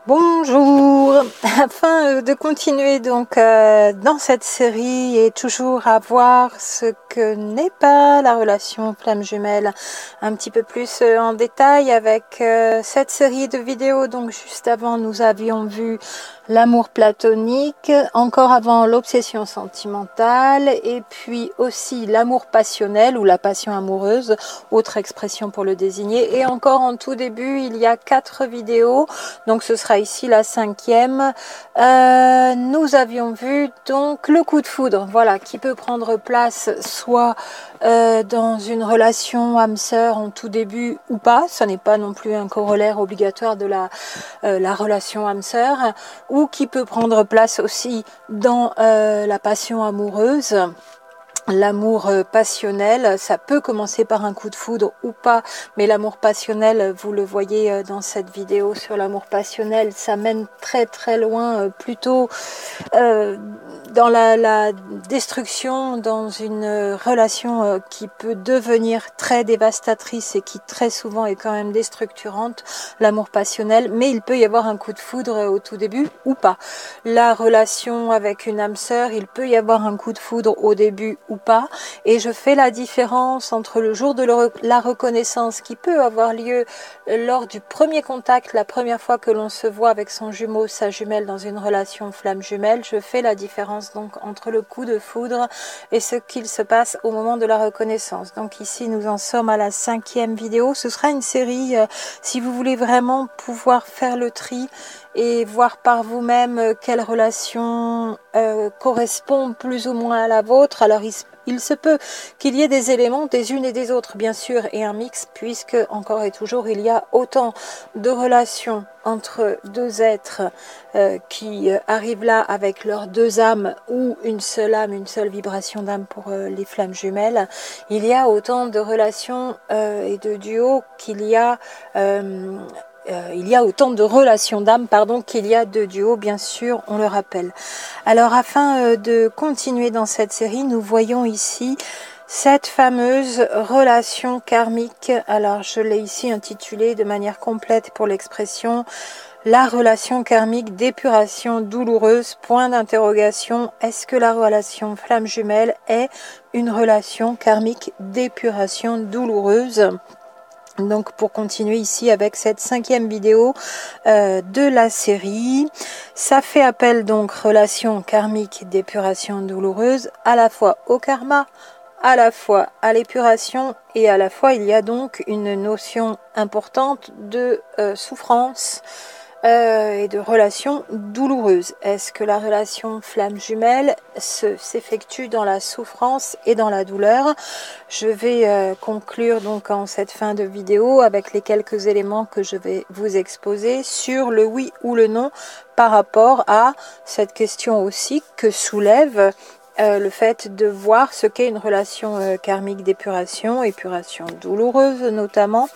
Bonjour, afin de continuer donc dans cette série et toujours à voir ce que n'est pas la relation flamme jumelle un petit peu plus en détail avec cette série de vidéos. Donc juste avant nous avions vu l'amour platonique, encore avant l'obsession sentimentale et puis aussi l'amour passionnel ou la passion amoureuse, autre expression pour le désigner, et encore en tout début il y a 4 vidéos, donc ce sera ici la 5e. Nous avions vu donc le coup de foudre, voilà, qui peut prendre place soit dans une relation âme-sœur en tout début ou pas, ce n'est pas non plus un corollaire obligatoire de la relation âme-sœur, ou qui peut prendre place aussi dans la passion amoureuse. L'amour passionnel, ça peut commencer par un coup de foudre ou pas, mais l'amour passionnel, vous le voyez dans cette vidéo sur l'amour passionnel, ça mène très très loin, plutôt dans la destruction, dans une relation qui peut devenir très dévastatrice et qui très souvent est quand même déstructurante, l'amour passionnel, mais il peut y avoir un coup de foudre au tout début ou pas. La relation avec une âme sœur, il peut y avoir un coup de foudre au début ou pas, et je fais la différence entre le jour de la reconnaissance qui peut avoir lieu lors du premier contact, la première fois que l'on se voit avec son jumeau, sa jumelle dans une relation flamme jumelle. Je fais la différence donc entre le coup de foudre et ce qu'il se passe au moment de la reconnaissance. Donc ici nous en sommes à la 5e vidéo. Ce sera une série, si vous voulez vraiment pouvoir faire le tri et voir par vous-même quelle relation correspond plus ou moins à la vôtre. Alors il se peut qu'il y ait des éléments des unes et des autres, bien sûr, et un mix, puisque encore et toujours il y a autant de relations entre deux êtres qui arrivent là avec leurs deux âmes, ou une seule âme, une seule vibration d'âme pour les flammes jumelles. Il y a autant de relations et de duos qu'il y a autant de relations d'âme, qu'il y a de duos, bien sûr, on le rappelle. Alors, afin de continuer dans cette série, nous voyons ici cette fameuse relation karmique. Alors, je l'ai ici intitulée de manière complète pour l'expression « La relation karmique d'épuration douloureuse ». Point d'interrogation. Est-ce que la relation flamme jumelle est une relation karmique d'épuration douloureuse ? Donc pour continuer ici avec cette 5e vidéo de la série, ça fait appel donc relation karmique d'épuration douloureuse à la fois au karma, à la fois à l'épuration, et à la fois il y a donc une notion importante de souffrance et de relation douloureuse. Est-ce que la relation flamme jumelle s'effectue dans la souffrance et dans la douleur? Je vais conclure donc en cette fin de vidéo avec les quelques éléments que je vais vous exposer sur le oui ou le non par rapport à cette question aussi que soulève le fait de voir ce qu'est une relation karmique d'épuration, épuration douloureuse notamment.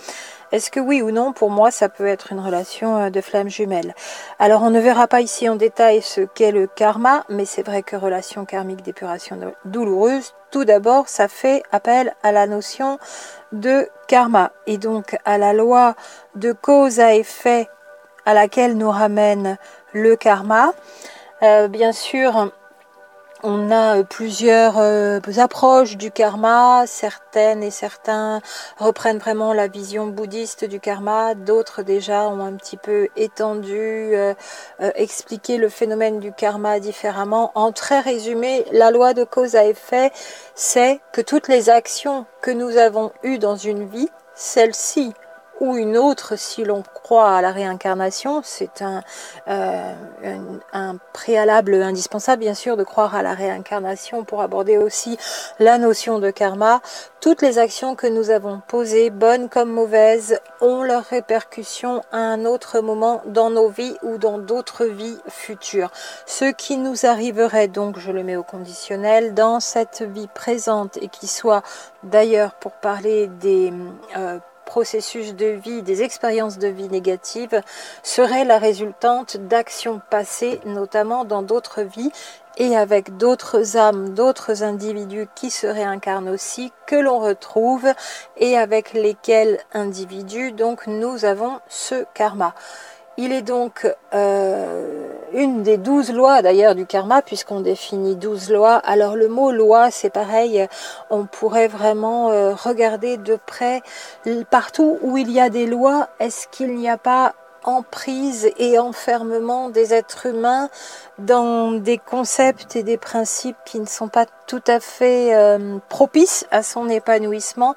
Est-ce que oui ou non, pour moi, ça peut être une relation de flamme jumelle? Alors, on ne verra pas ici en détail ce qu'est le karma, mais c'est vrai que relation karmique d'épuration douloureuse, tout d'abord, ça fait appel à la notion de karma, et donc à la loi de cause à effet à laquelle nous ramène le karma. Bien sûr, on a plusieurs approches du karma, certaines et certains reprennent vraiment la vision bouddhiste du karma, d'autres déjà ont un petit peu étendu, expliqué le phénomène du karma différemment. En très résumé, la loi de cause à effet, c'est que toutes les actions que nous avons eues dans une vie, celles-ci ou une autre, si l'on croit à la réincarnation, c'est un préalable indispensable, bien sûr, de croire à la réincarnation pour aborder aussi la notion de karma. Toutes les actions que nous avons posées, bonnes comme mauvaises, ont leurs répercussions à un autre moment dans nos vies ou dans d'autres vies futures. Ce qui nous arriverait donc, je le mets au conditionnel, dans cette vie présente, et qui soit d'ailleurs, pour parler des processus de vie, des expériences de vie négatives, serait la résultante d'actions passées, notamment dans d'autres vies, et avec d'autres âmes, d'autres individus qui se réincarnent aussi, que l'on retrouve, et avec lesquels individus donc nous avons ce karma. Il est donc une des 12 lois d'ailleurs du karma, puisqu'on définit 12 lois. Alors le mot loi, c'est pareil, on pourrait vraiment regarder de près partout où il y a des lois, est-ce qu'il n'y a pas emprise et enfermement des êtres humains dans des concepts et des principes qui ne sont pas tout à fait propices à son épanouissement.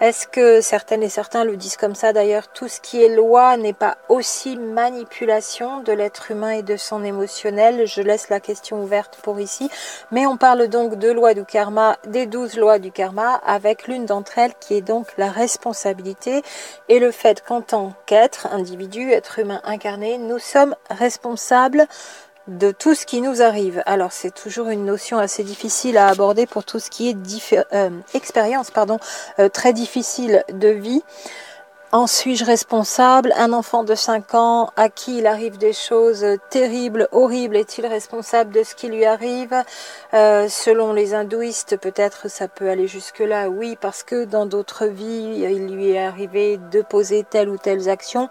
Est-ce que certaines et certains le disent comme ça d'ailleurs, tout ce qui est loi n'est pas aussi manipulation de l'être humain et de son émotionnel? Je laisse la question ouverte pour ici, mais on parle donc de lois du karma, des 12 lois du karma, avec l'une d'entre elles qui est donc la responsabilité et le fait qu'en tant qu'être, individu, être humain incarné, nous sommes responsables de tout ce qui nous arrive. Alors c'est toujours une notion assez difficile à aborder pour tout ce qui est expérience très difficile de vie. En suis-je responsable? Un enfant de 5 ans à qui il arrive des choses terribles, horribles, est-il responsable de ce qui lui arrive? Selon les hindouistes, peut-être ça peut aller jusque-là, oui, parce que dans d'autres vies, il lui est arrivé de poser telle ou telle action.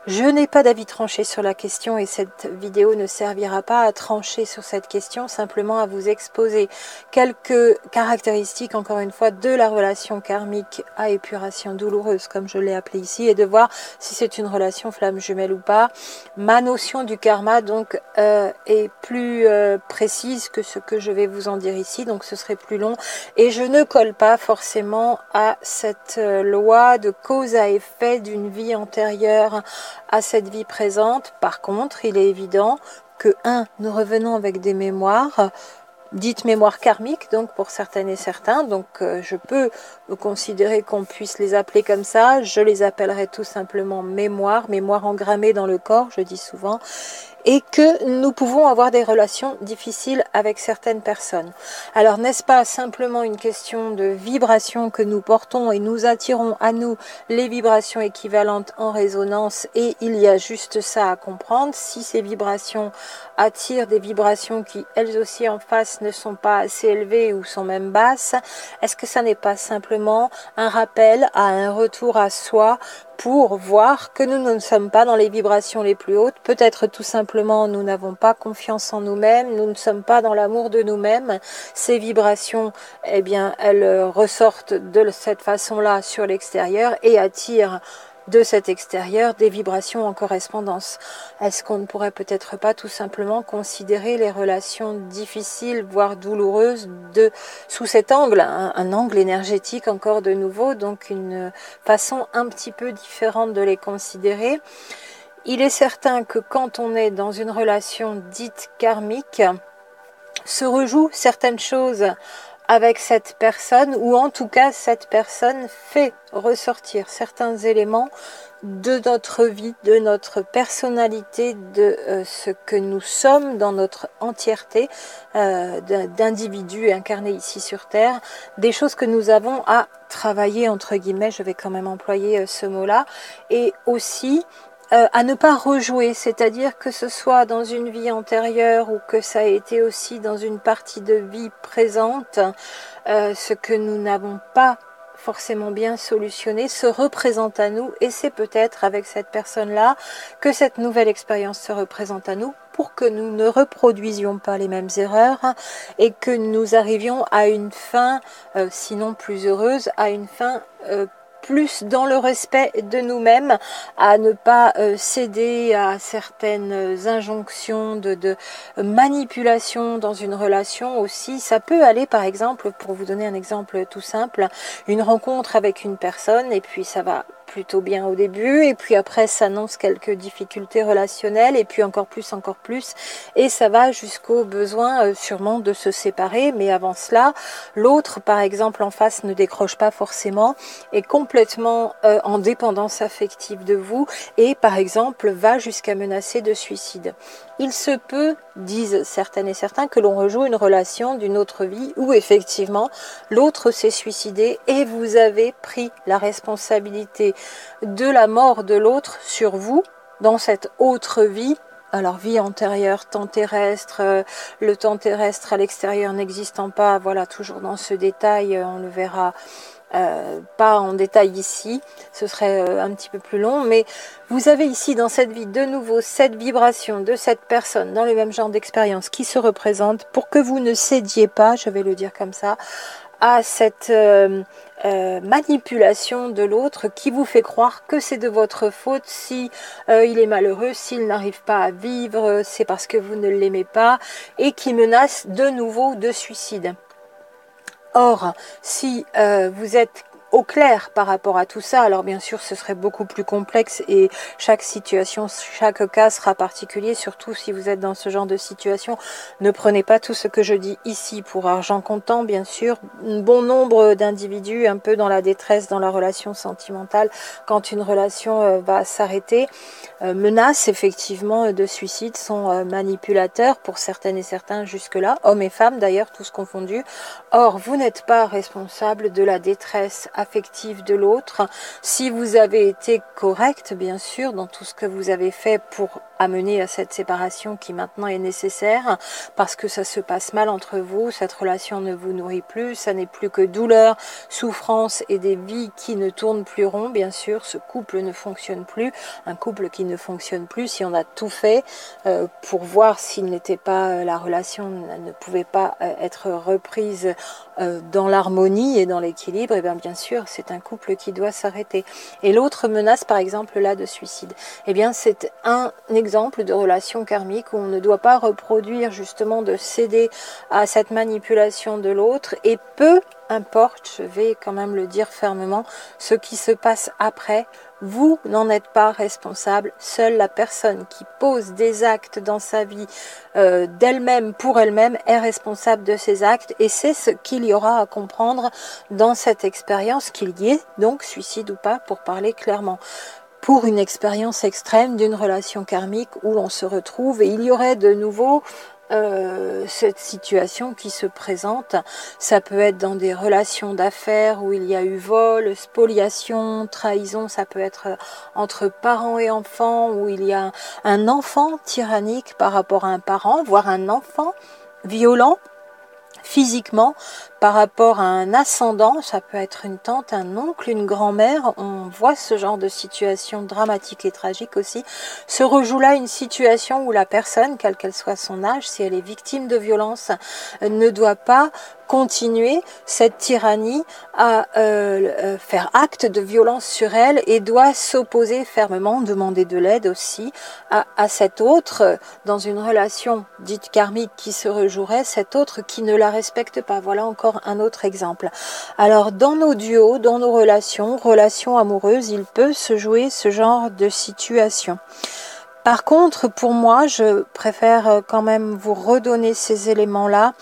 Je n'ai pas d'avis tranché sur la question et cette vidéo ne servira pas à trancher sur cette question, simplement à vous exposer quelques caractéristiques, encore une fois, de la relation karmique à épuration douloureuse, comme je l'ai appelé ici, et de voir si c'est une relation flamme jumelle ou pas. Ma notion du karma, donc, est plus précise que ce que je vais vous en dire ici, donc ce serait plus long, et je ne colle pas forcément à cette loi de cause à effet d'une vie antérieure à cette vie présente. Par contre, il est évident que, nous revenons avec des mémoires, dites mémoires karmiques, donc pour certaines et certains, donc je peux considérer qu'on puisse les appeler comme ça, je les appellerai tout simplement mémoire engrammée dans le corps, je dis souvent, et que nous pouvons avoir des relations difficiles avec certaines personnes. Alors n'est-ce pas simplement une question de vibration que nous portons et nous attirons à nous les vibrations équivalentes en résonance, et il y a juste ça à comprendre. Si ces vibrations attirent des vibrations qui elles aussi en face ne sont pas assez élevées ou sont même basses, est-ce que ça n'est pas simplement un rappel à un retour à soi pour voir que nous ne sommes pas dans les vibrations les plus hautes? Peut-être tout simplement nous n'avons pas confiance en nous-mêmes, nous ne sommes pas dans l'amour de nous-mêmes. Ces vibrations, eh bien, elles ressortent de cette façon-là sur l'extérieur et attirent de cet extérieur des vibrations en correspondance. Est-ce qu'on ne pourrait peut-être pas tout simplement considérer les relations difficiles, voire douloureuses, sous cet angle, un angle énergétique encore de nouveau, donc une façon un petit peu différente de les considérer? Il est certain que quand on est dans une relation dite karmique, se rejouent certaines choses avec cette personne, ou en tout cas cette personne fait ressortir certains éléments de notre vie, de notre personnalité, de ce que nous sommes dans notre entièreté d'individus incarnés ici sur Terre, des choses que nous avons à travailler, entre guillemets, je vais quand même employer ce mot-là, et aussi à ne pas rejouer, c'est-à-dire que ce soit dans une vie antérieure ou que ça a été aussi dans une partie de vie présente, ce que nous n'avons pas forcément bien solutionné se représente à nous, et c'est peut-être avec cette personne-là que cette nouvelle expérience se représente à nous pour que nous ne reproduisions pas les mêmes erreurs et que nous arrivions à une fin, sinon plus heureuse, à une fin plus dans le respect de nous-mêmes, à ne pas céder à certaines injonctions de manipulation dans une relation aussi. Ça peut aller, par exemple, pour vous donner un exemple tout simple, une rencontre avec une personne et puis ça va plutôt bien au début, et puis après s'annonce quelques difficultés relationnelles, et puis encore plus, et ça va jusqu'au besoin sûrement de se séparer, mais avant cela, l'autre, par exemple, en face ne décroche pas forcément, est complètement en dépendance affective de vous, et par exemple va jusqu'à menacer de suicide. Il se peut, disent certaines et certains, que l'on rejoue une relation d'une autre vie où effectivement l'autre s'est suicidé et vous avez pris la responsabilité de la mort de l'autre sur vous dans cette autre vie. Alors vie antérieure, temps terrestre, le temps terrestre à l'extérieur n'existant pas, voilà, toujours dans ce détail, on le verra pas en détail ici, ce serait un petit peu plus long, mais vous avez ici dans cette vie de nouveau cette vibration de cette personne dans le même genre d'expérience qui se représente pour que vous ne cédiez pas, je vais le dire comme ça, à cette manipulation de l'autre qui vous fait croire que c'est de votre faute si il est malheureux, s'il n'arrive pas à vivre, c'est parce que vous ne l'aimez pas et qui menace de nouveau de suicide. Or, si vous êtes au clair par rapport à tout ça, alors bien sûr ce serait beaucoup plus complexe et chaque situation, chaque cas sera particulier, surtout si vous êtes dans ce genre de situation. Ne prenez pas tout ce que je dis ici pour argent comptant, bien sûr. Un bon nombre d'individus un peu dans la détresse, dans la relation sentimentale, quand une relation va s'arrêter, menacent effectivement de suicide, sont manipulateurs pour certaines et certains jusque-là, hommes et femmes d'ailleurs, tous confondus. Or, vous n'êtes pas responsable de la détresse affective de l'autre. Si vous avez été correct, bien sûr, dans tout ce que vous avez fait pour amener à cette séparation qui maintenant est nécessaire, parce que ça se passe mal entre vous, cette relation ne vous nourrit plus, ça n'est plus que douleur, souffrance et des vies qui ne tournent plus rond, bien sûr, ce couple ne fonctionne plus, un couple qui ne fonctionne plus, si on a tout fait pour voir s'il n'était pas, la relation ne pouvait pas être reprise dans l'harmonie et dans l'équilibre, et bien sûr c'est un couple qui doit s'arrêter. Et l'autre menace par exemple là de suicide, et bien c'est un exemple de relation karmique où on ne doit pas reproduire justement de céder à cette manipulation de l'autre, et peu importe, je vais quand même le dire fermement, ce qui se passe après, vous n'en êtes pas responsable. Seule la personne qui pose des actes dans sa vie d'elle-même pour elle-même est responsable de ces actes, et c'est ce qu'il y aura à comprendre dans cette expérience, qu'il y ait donc suicide ou pas, pour parler clairement. Pour une expérience extrême d'une relation karmique où l'on se retrouve et il y aurait de nouveau cette situation qui se présente, ça peut être dans des relations d'affaires où il y a eu vol, spoliation, trahison, ça peut être entre parents et enfants où il y a un enfant tyrannique par rapport à un parent, voire un enfant violent physiquement par rapport à un ascendant, ça peut être une tante, un oncle, une grand-mère, on voit ce genre de situation dramatique et tragique aussi. Se rejoue là une situation où la personne, quel qu'elle soit son âge, si elle est victime de violence, ne doit pas continuer cette tyrannie à faire acte de violence sur elle et doit s'opposer fermement, demander de l'aide aussi à cet autre dans une relation dite karmique qui se rejouerait, cet autre qui ne la respecte pas. Voilà encore un autre exemple. Alors dans nos duos, dans nos relations amoureuses, il peut se jouer ce genre de situation. Par contre, pour moi, je préfère quand même vous redonner ces éléments-là.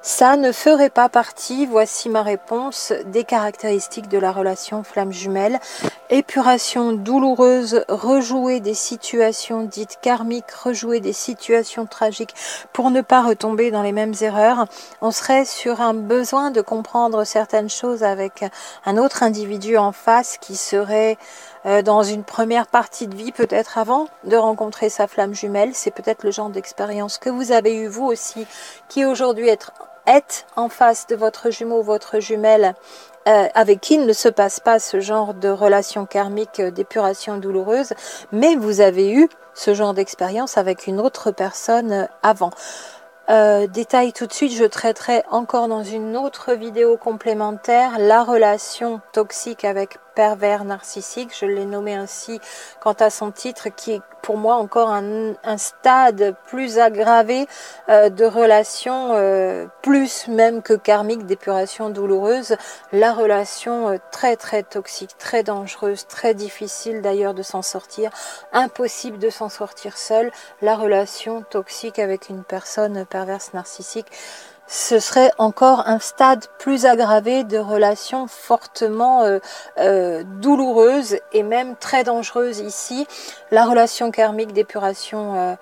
Ça ne ferait pas partie, voici ma réponse, des caractéristiques de la relation flamme jumelle. Épuration douloureuse, rejouer des situations dites karmiques, rejouer des situations tragiques pour ne pas retomber dans les mêmes erreurs. On serait sur un besoin de comprendre certaines choses avec un autre individu en face qui serait dans une première partie de vie, peut-être avant de rencontrer sa flamme jumelle. C'est peut-être le genre d'expérience que vous avez eu vous aussi, qui aujourd'hui est en face de votre jumeau ou votre jumelle avec qui il ne se passe pas ce genre de relation karmique d'épuration douloureuse, mais vous avez eu ce genre d'expérience avec une autre personne avant. Détail tout de suite, je traiterai encore dans une autre vidéo complémentaire la relation toxique avec pervers narcissique, je l'ai nommé ainsi quant à son titre, qui est pour moi encore un stade plus aggravé de relation, plus même que karmique, d'épuration douloureuse, la relation très très toxique, très dangereuse, très difficile d'ailleurs de s'en sortir, impossible de s'en sortir seul, la relation toxique avec une personne perverse narcissique. Ce serait encore un stade plus aggravé de relations fortement douloureuses et même très dangereuses ici. La relation karmique d'épuration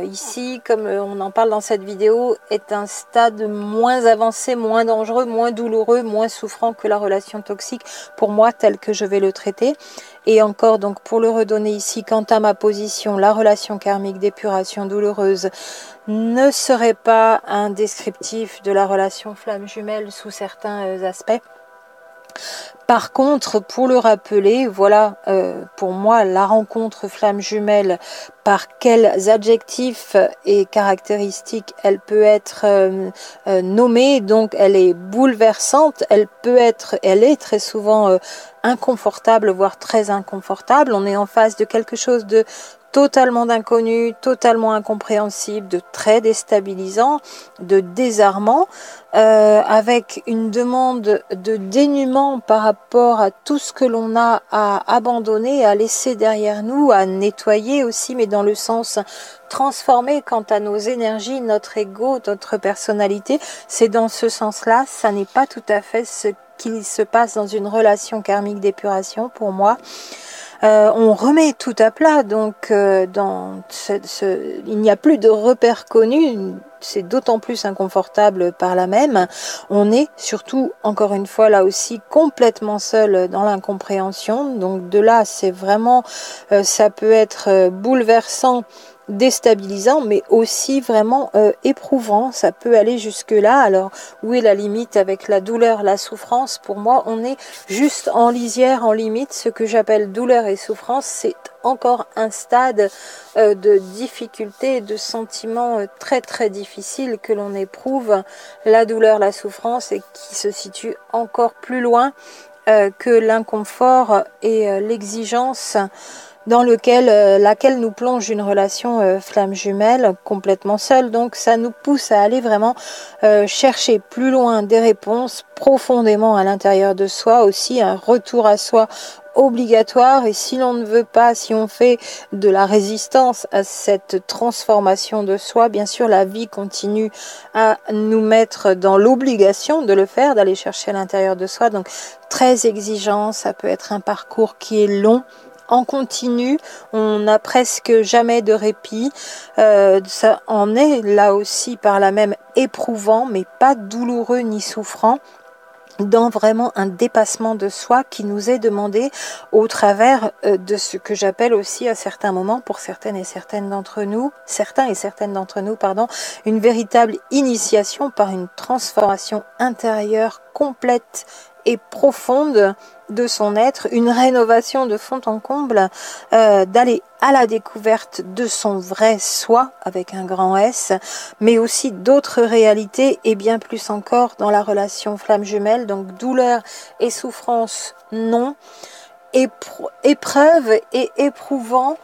ici, comme on en parle dans cette vidéo, est un stade moins avancé, moins dangereux, moins douloureux, moins souffrant que la relation toxique, pour moi, tel que je vais le traiter. Et encore, donc, pour le redonner ici, quant à ma position, la relation karmique d'épuration douloureuse ne serait pas un descriptif de la relation flamme jumelle sous certains aspects. Par contre, pour le rappeler, voilà, pour moi, la rencontre flamme jumelle, par quels adjectifs et caractéristiques elle peut être nommée, donc elle est bouleversante, elle est très souvent inconfortable, voire très inconfortable. On est en face de quelque chose de totalement d'inconnu, totalement incompréhensible, de très déstabilisant, de désarmant, avec une demande de dénuement par rapport à tout ce que l'on a à abandonner, à laisser derrière nous, à nettoyer aussi, mais dans le sens transformer quant à nos énergies, notre ego, notre personnalité. C'est dans ce sens-là, ça n'est pas tout à fait ce qu'il se passe dans une relation karmique d'épuration pour moi. On remet tout à plat, donc il n'y a plus de repères connus, c'est d'autant plus inconfortable par là même. On est surtout, encore une fois, là aussi, complètement seul dans l'incompréhension, donc de là, c'est vraiment, ça peut être bouleversant, déstabilisant, mais aussi vraiment éprouvant. Ça peut aller jusque là. Alors où est la limite avec la douleur, la souffrance? Pour moi, on est juste en lisière, en limite. Ce que j'appelle douleur et souffrance, c'est encore un stade de difficulté, de sentiments très très difficiles que l'on éprouve. La douleur, la souffrance, et qui se situe encore plus loin que l'inconfort et l'exigence dans laquelle nous plonge une relation flamme jumelle, complètement seule. Donc ça nous pousse à aller vraiment chercher plus loin des réponses, profondément à l'intérieur de soi aussi, un retour à soi obligatoire. Et si l'on ne veut pas, si on fait de la résistance à cette transformation de soi, bien sûr la vie continue à nous mettre dans l'obligation de le faire, d'aller chercher à l'intérieur de soi. Donc très exigeant, ça peut être un parcours qui est long, en continu, on n'a presque jamais de répit, ça en est là aussi par là même éprouvant, mais pas douloureux ni souffrant, dans vraiment un dépassement de soi qui nous est demandé au travers de ce que j'appelle aussi à certains moments, pour certains et certaines d'entre nous, une véritable initiation par une transformation intérieure complète et profonde de son être, une rénovation de fond en comble, d'aller à la découverte de son vrai soi, avec un grand S, mais aussi d'autres réalités et bien plus encore dans la relation flamme jumelle. Donc douleur et souffrance, non. Épreuve et éprouvant,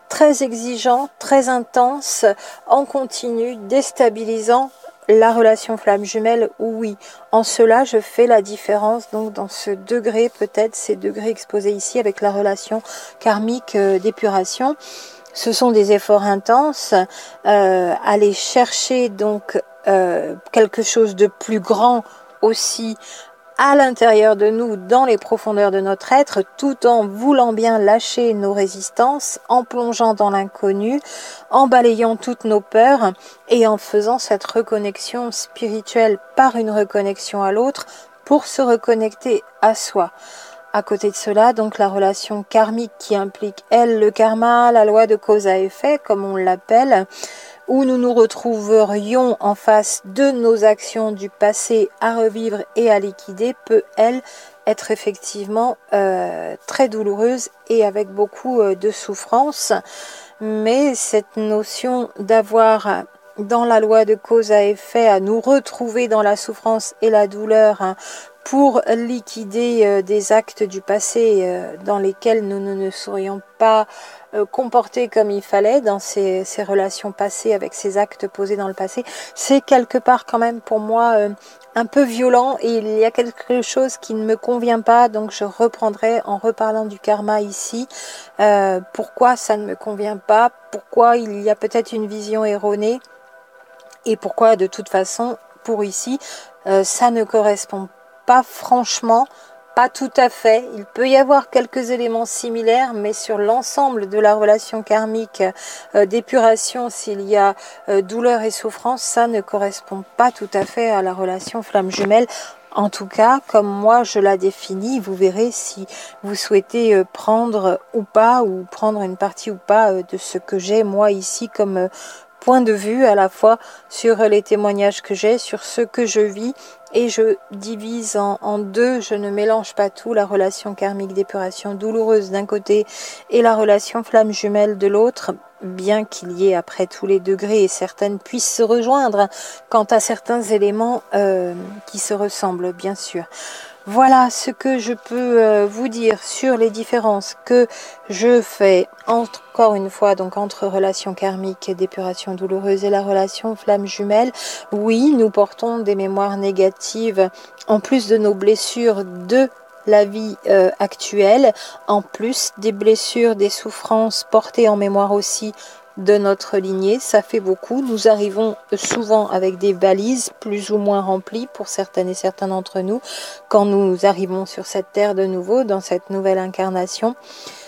très exigeant, très intense, en continu, déstabilisant. La relation flamme jumelle, oui. En cela, je fais la différence donc dans ce degré, peut-être ces degrés exposés ici avec la relation karmique d'épuration. Ce sont des efforts intenses, aller chercher donc quelque chose de plus grand aussi à l'intérieur de nous, dans les profondeurs de notre être, tout en voulant bien lâcher nos résistances, en plongeant dans l'inconnu, en balayant toutes nos peurs et en faisant cette reconnexion spirituelle par une reconnexion à l'autre pour se reconnecter à soi. À côté de cela, donc la relation karmique qui implique, elle, le karma, la loi de cause à effet, comme on l'appelle, où nous nous retrouverions en face de nos actions du passé à revivre et à liquider, peut, elle, être effectivement très douloureuse et avec beaucoup de souffrance. Mais cette notion d'avoir dans la loi de cause à effet à nous retrouver dans la souffrance et la douleur pour liquider des actes du passé dans lesquels nous ne serions pas comportés comme il fallait dans ces relations passées avec ces actes posés dans le passé, c'est quelque part quand même pour moi un peu violent et il y a quelque chose qui ne me convient pas, donc je reprendrai en reparlant du karma ici, pourquoi ça ne me convient pas, pourquoi il y a peut-être une vision erronée et pourquoi de toute façon pour ici ça ne correspond pas franchement, pas tout à fait. Il peut y avoir quelques éléments similaires, mais sur l'ensemble de la relation karmique d'épuration, s'il y a douleur et souffrance, ça ne correspond pas tout à fait à la relation flamme jumelle. En tout cas, comme moi je la définis, vous verrez si vous souhaitez prendre ou pas, ou prendre une partie ou pas de ce que j'ai moi ici comme point de vue à la fois sur les témoignages que j'ai, sur ce que je vis, et je divise en deux, je ne mélange pas tout, la relation karmique d'épuration douloureuse d'un côté et la relation flamme jumelle de l'autre, bien qu'il y ait après tous les degrés et certaines puissent se rejoindre quant à certains éléments qui se ressemblent bien sûr. Voilà ce que je peux vous dire sur les différences que je fais encore une fois donc entre relation karmique et d'épuration douloureuse et la relation flamme jumelle. Oui, nous portons des mémoires négatives en plus de nos blessures de la vie actuelle, en plus des blessures, des souffrances portées en mémoire aussi de notre lignée, ça fait beaucoup. Nous arrivons souvent avec des valises plus ou moins remplies pour certaines et certains d'entre nous quand nous arrivons sur cette terre de nouveau, dans cette nouvelle incarnation.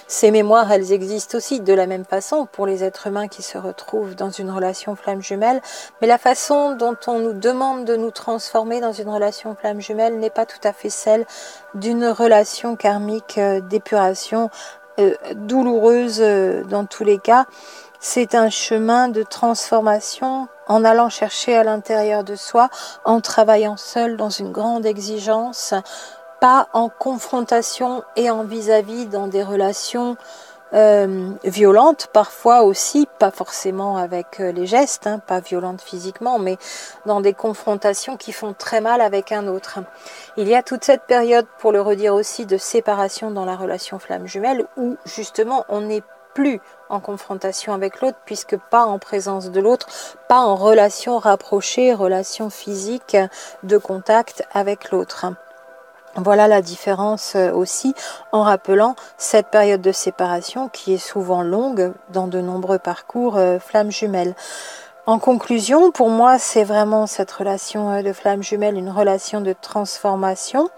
Ces mémoires, elles existent aussi de la même façon pour les êtres humains qui se retrouvent dans une relation flamme jumelle, mais la façon dont on nous demande de nous transformer dans une relation flamme jumelle n'est pas tout à fait celle d'une relation karmique d'épuration douloureuse dans tous les cas. C'est un chemin de transformation en allant chercher à l'intérieur de soi, en travaillant seul dans une grande exigence, pas en confrontation et en vis-à-vis dans des relations violentes, parfois aussi, pas forcément avec les gestes, pas violentes physiquement, mais dans des confrontations qui font très mal avec un autre. Il y a toute cette période, pour le redire aussi, de séparation dans la relation flamme jumelle, où justement on n'est plus en confrontation avec l'autre, puisque pas en présence de l'autre, pas en relation rapprochée, relation physique de contact avec l'autre. Voilà la différence aussi, en rappelant cette période de séparation qui est souvent longue dans de nombreux parcours flammes jumelles. En conclusion, pour moi, c'est vraiment cette relation de flamme jumelle, une relation de transformation.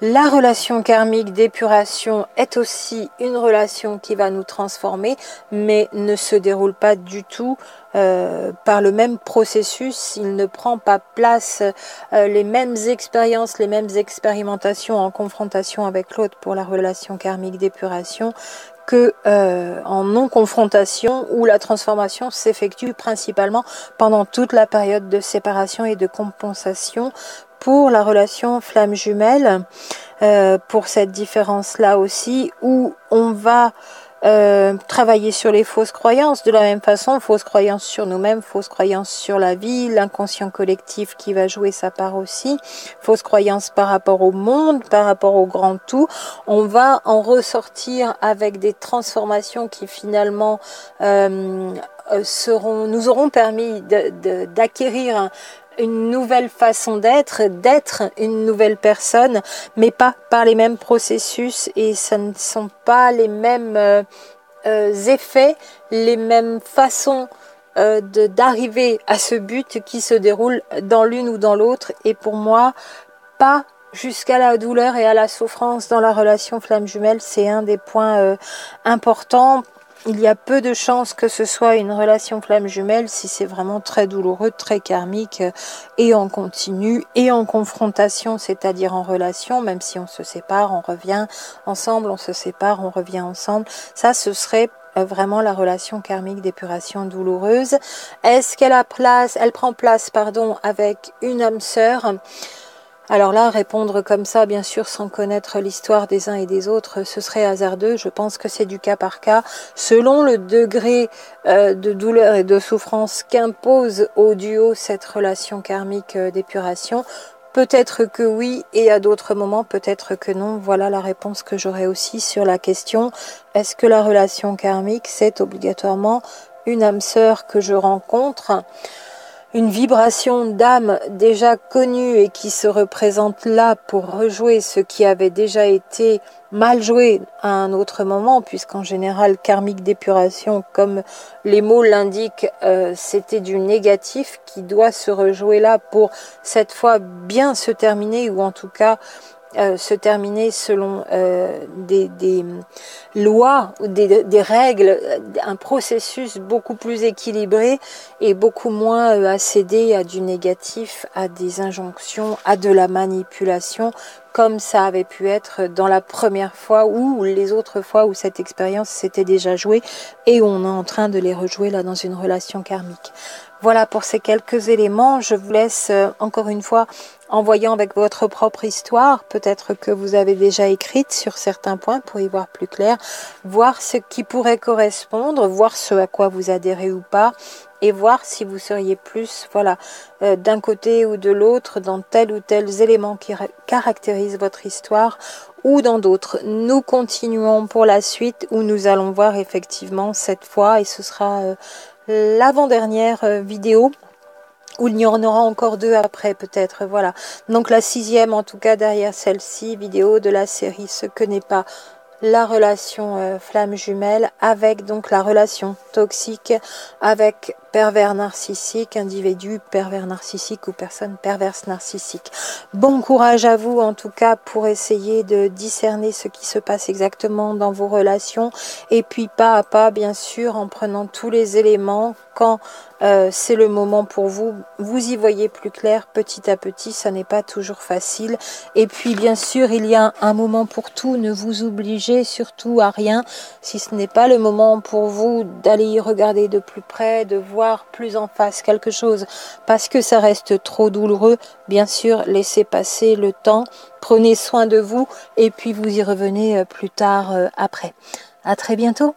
La relation karmique d'épuration est aussi une relation qui va nous transformer, mais ne se déroule pas du tout par le même processus. Il ne prend pas place les mêmes expériences, les mêmes expérimentations en confrontation avec l'autre pour la relation karmique d'épuration que en non-confrontation où la transformation s'effectue principalement pendant toute la période de séparation et de compensation pour la relation flamme jumelle, pour cette différence-là aussi, où on va travailler sur les fausses croyances de la même façon, fausses croyances sur nous-mêmes, fausses croyances sur la vie, l'inconscient collectif qui va jouer sa part aussi, fausses croyances par rapport au monde, par rapport au grand tout. On va en ressortir avec des transformations qui finalement nous auront permis d'acquérir une nouvelle façon d'être une nouvelle personne, mais pas par les mêmes processus, et ce ne sont pas les mêmes effets, les mêmes façons d'arriver à ce but qui se déroulent dans l'une ou dans l'autre, et pour moi, pas jusqu'à la douleur et à la souffrance dans la relation flamme jumelle. C'est un des points importants. Il y a peu de chances que ce soit une relation flamme jumelle si c'est vraiment très douloureux, très karmique et en continu et en confrontation, c'est-à-dire en relation, même si on se sépare, on revient ensemble, on se sépare, on revient ensemble. Ça, ce serait vraiment la relation karmique d'épuration douloureuse. Est-ce qu'elle prend place, avec une âme sœur? Alors là, répondre comme ça, bien sûr, sans connaître l'histoire des uns et des autres, ce serait hasardeux. Je pense que c'est du cas par cas, selon le degré de douleur et de souffrance qu'impose au duo cette relation karmique d'épuration. Peut-être que oui, et à d'autres moments, peut-être que non. Voilà la réponse que j'aurais aussi sur la question. Est-ce que la relation karmique, c'est obligatoirement une âme sœur que je rencontre ? Une vibration d'âme déjà connue et qui se représente là pour rejouer ce qui avait déjà été mal joué à un autre moment, puisqu'en général, karmique d'épuration, comme les mots l'indiquent, c'était du négatif qui doit se rejouer là pour cette fois bien se terminer, ou en tout cas se terminer selon des lois ou des règles, un processus beaucoup plus équilibré et beaucoup moins à céder à du négatif, à des injonctions, à de la manipulation, comme ça avait pu être dans la première fois ou les autres fois où cette expérience s'était déjà jouée et où on est en train de les rejouer là dans une relation karmique. Voilà pour ces quelques éléments. Je vous laisse encore une fois en voyant avec votre propre histoire, peut-être que vous avez déjà écrite sur certains points pour y voir plus clair, voir ce qui pourrait correspondre, voir ce à quoi vous adhérez ou pas, et voir si vous seriez plus d'un côté ou de l'autre dans tel ou tel élément qui caractérise votre histoire ou dans d'autres. Nous continuons pour la suite où nous allons voir effectivement cette fois, et ce sera l'avant-dernière vidéo, où il y en aura encore 2 après peut-être, voilà. Donc la 6e en tout cas derrière celle-ci, vidéo de la série Ce que n'est pas la relation flamme jumelle, avec donc la relation toxique avec pervers narcissique, individu pervers narcissique ou personne perverse narcissique. Bon courage à vous en tout cas pour essayer de discerner ce qui se passe exactement dans vos relations, et puis pas à pas bien sûr en prenant tous les éléments quand c'est le moment pour vous, vous y voyez plus clair petit à petit, ça n'est pas toujours facile. Et puis bien sûr il y a un moment pour tout, ne vous obligez surtout à rien si ce n'est pas le moment pour vous d'aller y regarder de plus près, de voir plus en face quelque chose, parce que ça reste trop douloureux. Bien sûr, laissez passer le temps, prenez soin de vous et puis vous y revenez plus tard après. À très bientôt.